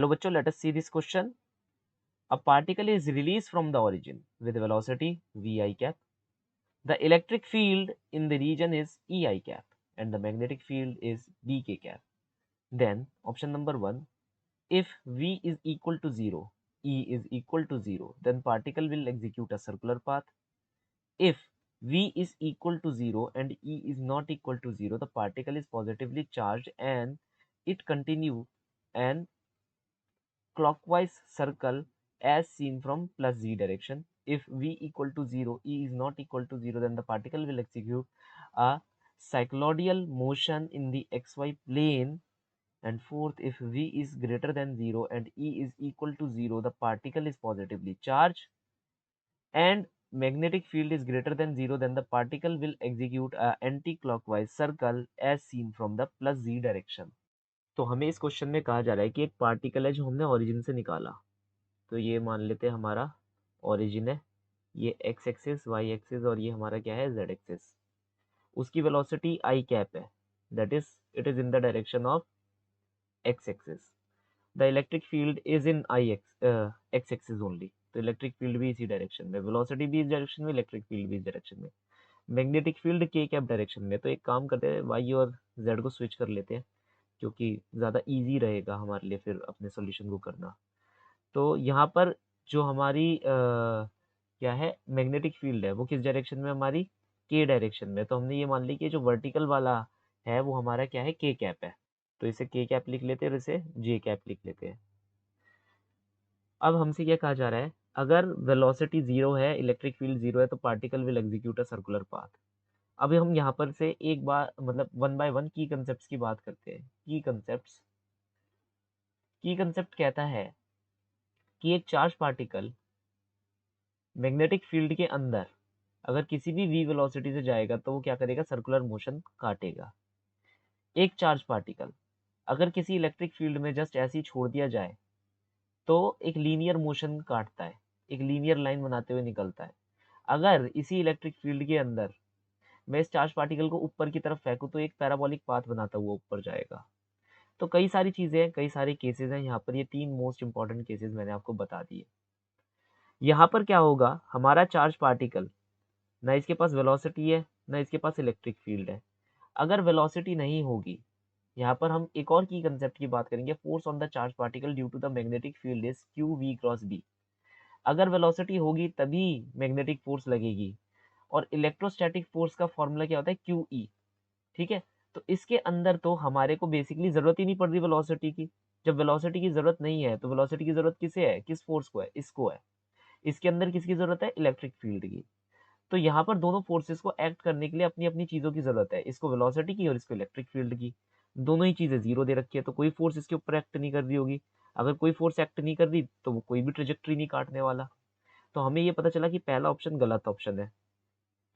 Hello bachcho, let us see this question. A particle is released from the origin with velocity vi cap. The electric field in the region is ei cap and the magnetic field is dk cap. Then option number 1, if v is equal to 0, e is equal to 0, then particle will execute a circular path. If v is equal to 0 and e is not equal to 0, the particle is positively charged and it continue an clockwise circle as seen from plus z direction. If v equal to 0, e is not equal to 0, then the particle will execute a cycloidal motion in the xy plane. And fourth, if v is greater than 0 and e is equal to 0, the particle is positively charged and magnetic field is greater than 0, then the particle will execute a anti-clockwise circle as seen from the plus z direction. तो हमें इस question में कहा जा रहा है कि एक पार्टिकल है जो हमने ओरिजिन से निकाला। तो ये मान लेते हैं हमारा ओरिजिन है, ये एक्स एक्सिस, वाई एक्सिस और ये हमारा क्या है, जेड एक्सिस। उसकी वेलोसिटी आई कैप है, that is it is in the direction of x axis. The electric field is in I x axis only, तो इलेक्ट्रिक फील्ड भी इसी डायरेक्शन में, वेलोसिटी भी इस डायरेक्शन में, इलेक्ट्रिक फील्ड भी इस डायरेक्शन में, मैग्नेटिक फील्ड के कैप डायरेक्शन में। तो एक काम करते हैं, वाई और जेड को स्विच कर लेते हैं क्योंकि ज़्यादा ईजी रहेगा हमारे लिए फिर अपने सोल्यूशन को करना। तो यहाँ पर जो हमारी क्या है, मैग्नेटिक फील्ड है, वो किस डायरेक्शन में, हमारी के डायरेक्शन में। तो हमने ये मान ली कि जो वर्टिकल वाला है वो हमारा क्या है, के कैप है। तो इसे के कैप लिख लेते हैं और इसे जे कैप लिख लेते हैं। अब हमसे क्या कहा जा रहा है, अगर वेलोसिटी जीरो है, इलेक्ट्रिक फील्ड जीरो है, तो particle will execute a circular path. अभी हम यहाँ पर से एक बार मतलब वन बाय वन की कंसेप्ट की बात करते हैं। की कंसेप्ट कहता है कि एक चार्ज पार्टिकल मैग्नेटिक फील्ड के अंदर अगर किसी भी v वेलोसिटी से जाएगा तो वो क्या करेगा, सर्कुलर मोशन काटेगा। एक चार्ज पार्टिकल अगर किसी इलेक्ट्रिक फील्ड में जस्ट ऐसे ही छोड़ दिया जाए तो एक लीनियर मोशन काटता है, एक लीनियर लाइन बनाते हुए निकलता है। अगर इसी इलेक्ट्रिक फील्ड के अंदर मैं इस चार्ज पार्टिकल को ऊपर की तरफ फेंकूं तो एक पैराबोलिक पाथ बनाता हुआ ऊपर जाएगा। तो कई सारी चीजें हैं, कई सारे केसेस हैं। यहाँ पर ये 3 मोस्ट इंपॉर्टेंट केसेस मैंने आपको बता दिए। यहाँ पर क्या होगा, हमारा चार्ज पार्टिकल ना इसके पास वेलोसिटी है ना इसके पास इलेक्ट्रिक फील्ड है। अगर वेलोसिटी नहीं होगी, यहाँ पर हम एक और की कंसेप्ट की बात करेंगे, force on the charge particle due to the magnetic field is q v cross B. अगर वेलोसिटी होगी तभी मैग्नेटिक फोर्स लगेगी, और इलेक्ट्रोस्टैटिक फोर्स का फॉर्मूला क्या होता है, क्यू ई। ठीक है, तो इसके अंदर तो हमारे को बेसिकली जरूरत ही नहीं पड़ रही वेलोसिटी की। जब वेलोसिटी की जरूरत नहीं है तो वेलोसिटी की जरूरत किसे है, किस फोर्स को है, इसको है। इसके अंदर किसकी जरूरत है, इलेक्ट्रिक फील्ड की। तो यहाँ पर दोनों फोर्सेस को एक्ट करने के लिए अपनी अपनी चीजों की जरूरत है, इसको वेलोसिटी की और इसको इलेक्ट्रिक फील्ड की। दोनों ही चीजें जीरो दे रखी है तो कोई फोर्स इसके ऊपर एक्ट नहीं कर रही होगी। अगर कोई फोर्स एक्ट नहीं कर रही तो वो कोई भी ट्रेजेक्टरी नहीं काटने वाला। तो हमें ये पता चला कि पहला ऑप्शन गलत ऑप्शन है।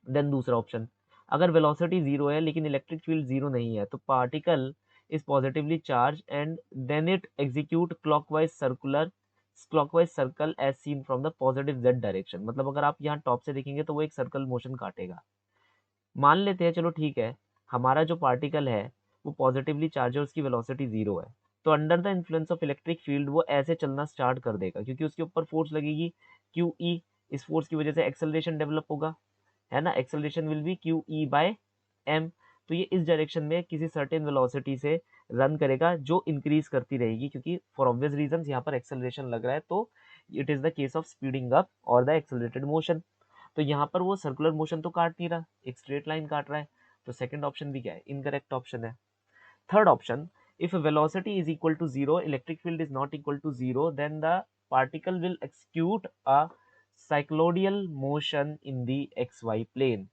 देन दूसरा ऑप्शन, अगर वेलोसिटी जीरो है लेकिन इलेक्ट्रिक फील्ड जीरो नहीं है तो particle is positively charge and then it execute clockwise circle as seen from the positive z direction. मतलब अगर आप यहाँ टॉप से देखेंगे तो वो एक सर्कल मोशन काटेगा। मान लेते हैं, चलो ठीक है, हमारा जो पार्टिकल है वो पॉजिटिवली चार्ज है, उसकी वेलोसिटी जीरो है। तो under the influence of electric field वो ऐसे चलना स्टार्ट कर देगा क्योंकि उसके ऊपर फोर्स लगेगी क्यू ई। इस फोर्स की वजह से एक्सेलरेशन डेवलप होगा, है ना। Acceleration will be q E by m. तो ये इस डायरेक्शन में किसी सर्टेन वेलोसिटी से रन करेगा जो इंक्रीज करती रहेगी, क्योंकि फॉर ऑब्वियस रीजंस यहाँ पर एक्सेलरेशन लग रहा है, तो it is the case of speeding up और द एक्सेलरेटेड मोशन। तो यहाँ पर वो सर्कुलर मोशन तो काट नहीं रहा, एक स्ट्रेट लाइन काट रहा है। तो सेकंड ऑप्शन भी क्या है, इनकरेक्ट ऑप्शन है। Third option, if velocity is equal to zero, electric field is not equal to zero, then the particle will execute a cycloidal motion in the X Y plane.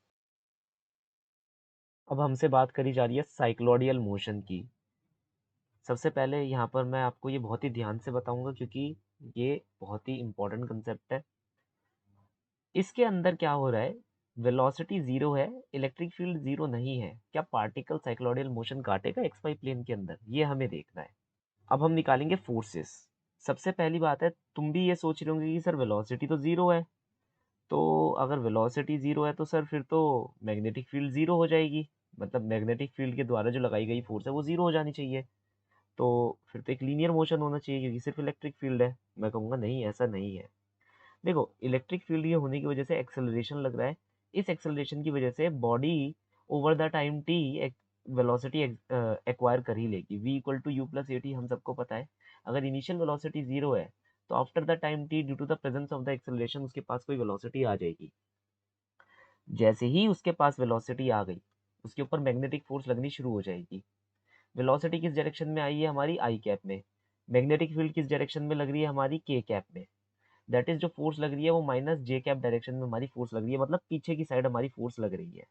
अब हमसे बात करी जा रही है साइक्लोडियल मोशन की। सबसे पहले यहाँ पर मैं आपको ये बहुत ही ध्यान से बताऊंगा क्योंकि ये बहुत ही इंपॉर्टेंट कंसेप्ट है। इसके अंदर क्या हो रहा है, वेलोसिटी जीरो है, इलेक्ट्रिक फील्ड जीरो नहीं है, क्या पार्टिकल साइक्लोडियल मोशन काटेगा एक्स वाई प्लेन के अंदर, ये हमें देखना है। अब हम निकालेंगे फोर्सेस। सबसे पहली बात है, तुम भी ये सोच रहे होंगे कि सर वेलोसिटी तो जीरो है, तो अगर वेलोसिटी जीरो है तो सर फिर तो मैग्नेटिक फील्ड जीरो हो जाएगी, मतलब मैग्नेटिक फील्ड के द्वारा जो लगाई गई फोर्स है वो जीरो हो जानी चाहिए। तो फिर तो एक लीनियर मोशन होना चाहिए क्योंकि सिर्फ इलेक्ट्रिक फील्ड है। मैं कहूँगा नहीं, ऐसा नहीं है। देखो, इलेक्ट्रिक फील्ड ये होने की वजह से एक्सेलरेशन लग रहा है। इस एक्सेलरेशन की वजह से body over the time t एक वेलोसिटी एक्वायर कर ही लेगी। v equal to u plus a t हम सबको पता है। अगर इनिशियल वेलोसिटी जीरो है तो after the time t due to the presence of the acceleration उसके पास कोई वेलोसिटी आ जाएगी। जैसे ही उसके पास वेलोसिटी आ गई, उसके ऊपर मैग्नेटिक फोर्स लगनी शुरू हो जाएगी। वेलोसिटी किस डायरेक्शन में आई है हमारी, आई कैप में। मैग्नेटिक फील्ड किस डायरेक्शन में लग रही है हमारी, के कैप में। दैट इज जो फोर्स लग रही है वो माइनस जे कैप डायरेक्शन में हमारी फोर्स लग रही है, मतलब पीछे की साइड हमारी फोर्स लग रही है,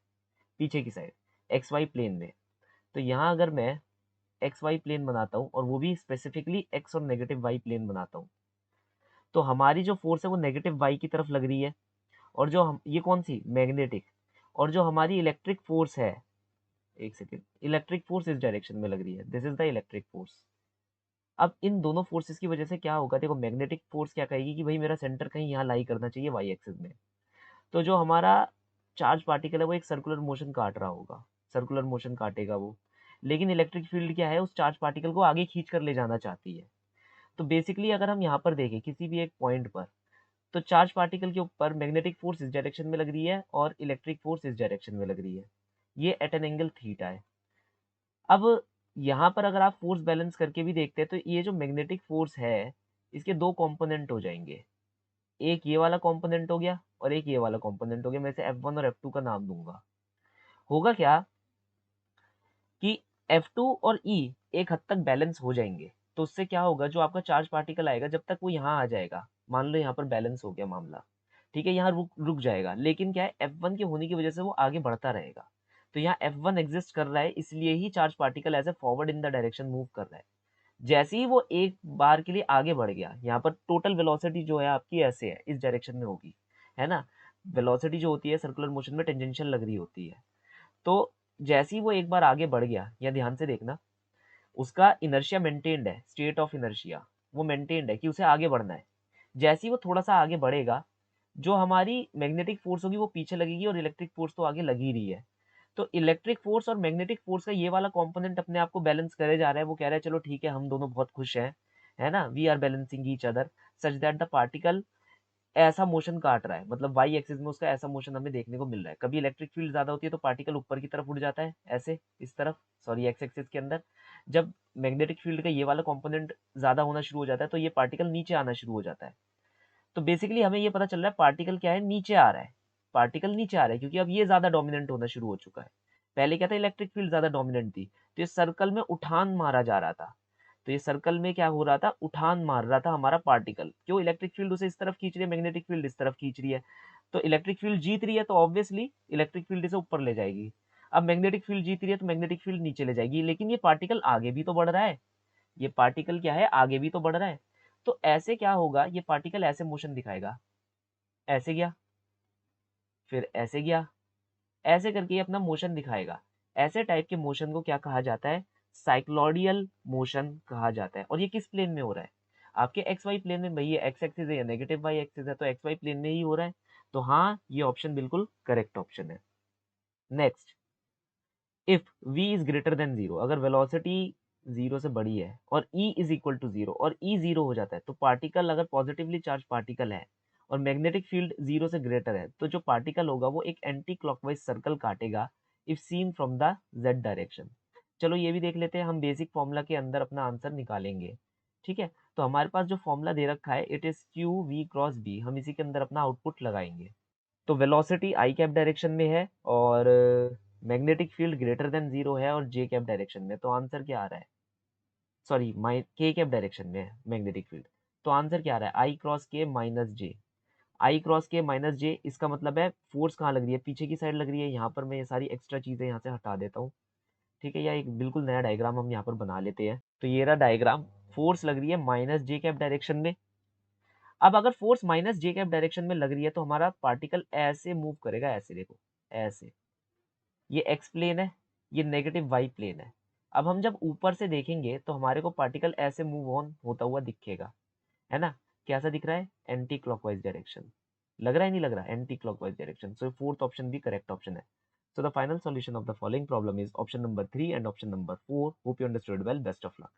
पीछे की साइड एक्स वाई प्लेन में। तो यहाँ अगर मैं एक्स वाई प्लेन बनाता हूँ और वो भी स्पेसिफिकली एक्स और नेगेटिव वाई प्लेन बनाता हूँ, तो हमारी जो फोर्स है वो नेगेटिव वाई की तरफ लग रही है। और जो हम, ये कौन सी, मैग्नेटिक। और जो हमारी इलेक्ट्रिक फोर्स है, एक सेकेंड, इलेक्ट्रिक फोर्स इस डायरेक्शन में लग रही है, this is the electric force. अब इन दोनों फोर्सेस की वजह से क्या होगा, देखो मैग्नेटिक फोर्स क्या कहेगी कि भाई मेरा सेंटर कहीं यहाँ लाई करना चाहिए वाई एक्सिस में। तो जो हमारा चार्ज पार्टिकल है वो एक सर्कुलर मोशन काट रहा होगा, सर्कुलर मोशन काटेगा वो। लेकिन इलेक्ट्रिक फील्ड क्या है, उस चार्ज पार्टिकल को आगे खींच कर ले जाना चाहती है। तो बेसिकली अगर हम यहाँ पर देखें किसी भी एक पॉइंट पर, तो चार्ज पार्टिकल के ऊपर मैग्नेटिक फोर्स इस डायरेक्शन में लग रही है और इलेक्ट्रिक फोर्स इस डायरेक्शन में लग रही है। ये एट एन एंगल थीटा है। अब यहाँ पर अगर आप फोर्स बैलेंस करके भी देखते हैं तो ये जो मैग्नेटिक फोर्स है इसके दो कंपोनेंट हो जाएंगे। एक ये वाला कंपोनेंट हो गया और एक ये वाला कंपोनेंट हो गया। मैं इसे F1 और F2 का नाम दूंगा। होगा क्या कि F2 और E एक हद तक बैलेंस हो जाएंगे। तो उससे क्या होगा, जो आपका चार्ज पार्टिकल आएगा जब तक वो यहाँ आ जाएगा, मान लो यहाँ पर बैलेंस हो गया मामला, ठीक है, यहाँ रुक रुक जाएगा। लेकिन क्या है, F1 के होने की वजह से वो आगे बढ़ता रहेगा। तो यहाँ F1 एग्जिस्ट कर रहा है, इसलिए ही चार्ज पार्टिकल ऐसे forward in the direction move कर रहा है। जैसे ही वो एक बार के लिए आगे बढ़ गया, यहाँ पर टोटल वेलोसिटी जो है आपकी ऐसे है, इस डायरेक्शन में होगी, है ना। वेलोसिटी जो होती है सर्कुलर मोशन में टेंजेंशियल लग रही होती है। तो जैसे ही वो एक बार आगे बढ़ गया, या ध्यान से देखना, उसका इनर्शिया मेंटेन्ड है, स्टेट ऑफ इनर्शिया वो मेंटेन्ड है कि उसे आगे बढ़ना है। जैसे ही वो थोड़ा सा आगे बढ़ेगा, जो हमारी मैग्नेटिक फोर्स होगी वो पीछे लगेगी और इलेक्ट्रिक फोर्स तो आगे लगी रही है। तो इलेक्ट्रिक फोर्स और मैग्नेटिक फोर्स का ये वाला कंपोनेंट अपने आप को बैलेंस करे जा रहा है। वो कह रहा है चलो ठीक है, हम दोनों बहुत खुश हैं, है ना, we are balancing each other such that the particle ऐसा मोशन काट रहा है, मतलब वाई एक्सिस में उसका ऐसा मोशन हमें देखने को मिल रहा है। कभी इलेक्ट्रिक फील्ड ज्यादा होती है तो पार्टिकल ऊपर की तरफ उड़ जाता है, ऐसे इस तरफ, सॉरी एक्स एक्सिस के अंदर। जब मैग्नेटिक फील्ड का ये वाला कंपोनेंट ज्यादा होना शुरू हो जाता है तो ये पार्टिकल नीचे आना शुरू हो जाता है। तो बेसिकली हमें ये पता चल रहा है पार्टिकल क्या है, नीचे आ रहा है। पार्टिकल नीचे आ रहा है क्योंकि अब ये ज्यादा डोमिनेंट होना शुरू हो चुका है। पहले क्या था, इलेक्ट्रिक फील्ड ज्यादा डोमिनेंट थी, तो इस सर्कल में उठान मारा जा रहा था। तो ये सर्कल में क्या हो रहा था, उठान मार रहा था हमारा पार्टिकल। क्यों, इलेक्ट्रिक फील्ड उसे इस तरफ खींच रही है, मैग्नेटिक फील्ड इस तरफ खींच रही है। तो इलेक्ट्रिक फील्ड जीत रही है तो ऑब्वियसली इलेक्ट्रिक फील्ड इसे ऊपर ले जाएगी। अब मैग्नेटिक फील्ड जीत रही है तो मैग्नेटिक फील्ड नीचे ले जाएगी। लेकिन ये पार्टिकल आगे भी तो बढ़ रहा है, ये पार्टिकल क्या है, आगे भी तो बढ़ रहा है। तो ऐसे क्या होगा, ये पार्टिकल ऐसे मोशन दिखाएगा, ऐसे गया, फिर ऐसे गया, ऐसे करके ये अपना मोशन दिखाएगा। ऐसे टाइप के मोशन को क्या कहा जाता है, साइक्लोडियल मोशन कहा जाता है। और ये किस प्लेन में हो रहा है, आपके एक्स वाई प्लेन में। भाई ये एक्स एक्सिस है या नेगेटिव वाई एक्सिस है, तो एक्स वाई प्लेन में ही हो रहा है। तो हाँ, ये ऑप्शन बिल्कुल करेक्ट ऑप्शन है। Next, if v is greater than zero, अगर वेलोसिटी जीरो से बड़ी है और e is equal to zero, और e जीरो हो जाता है, तो पार्टिकल अगर पॉजिटिवली चार्ज पार्टिकल है और मैग्नेटिक फील्ड जीरो से ग्रेटर है, तो जो पार्टिकल होगा वो एक एंटी क्लॉकवाइज सर्कल काटेगा if seen from the z direction. चलो ये भी देख लेते हैं, हम बेसिक फॉर्मूला के अंदर अपना आंसर निकालेंगे। ठीक है, तो हमारे पास जो फॉर्मूला दे रखा है, it is q v cross B, हम इसी के अंदर अपना आउटपुट लगाएंगे। तो वेलोसिटी आई कैप डायरेक्शन में है और magnetic field greater than zero है और जे कैप डायरेक्शन में। तो आंसर क्या आ रहा है, सॉरी माइ के कैप डायरेक्शन में है मैग्नेटिक फील्ड। तो आंसर क्या आ रहा है, आई क्रॉस के माइनस जे। आई क्रॉस के माइनस जे, इसका मतलब है फोर्स कहाँ लग रही है, पीछे की साइड लग रही है। यहाँ पर मैं ये सारी एक्स्ट्रा चीजें यहाँ से हटा देता हूँ। ठीक है, या एक बिल्कुल नया डायग्राम हम यहाँ पर बना लेते हैं। तो ये रहा डायग्राम, फोर्स लग रही है माइनस जे कैप डायरेक्शन में। अब अगर फोर्स माइनस जे कैप डायरेक्शन में लग रही है तो हमारा पार्टिकल ऐसे मूव करेगा, ऐसे देखो, ऐसे। ये एक्स प्लेन है, ये नेगेटिव वाई प्लेन है। अब हम जब ऊपर से देखेंगे तो हमारे को पार्टिकल ऐसे मूव ऑन होता हुआ दिखेगा, है ना। कैसा दिख रहा है, एंटी क्लॉकवाइज डायरेक्शन। लग रहा है, नहीं लग रहा, एंटी क्लॉकवाइज डायरेक्शन। सो फोर्थ ऑप्शन भी करेक्ट ऑप्शन है। So the final solution of the following problem is option number 3 and option number 4. Hope you understood well. Best of luck.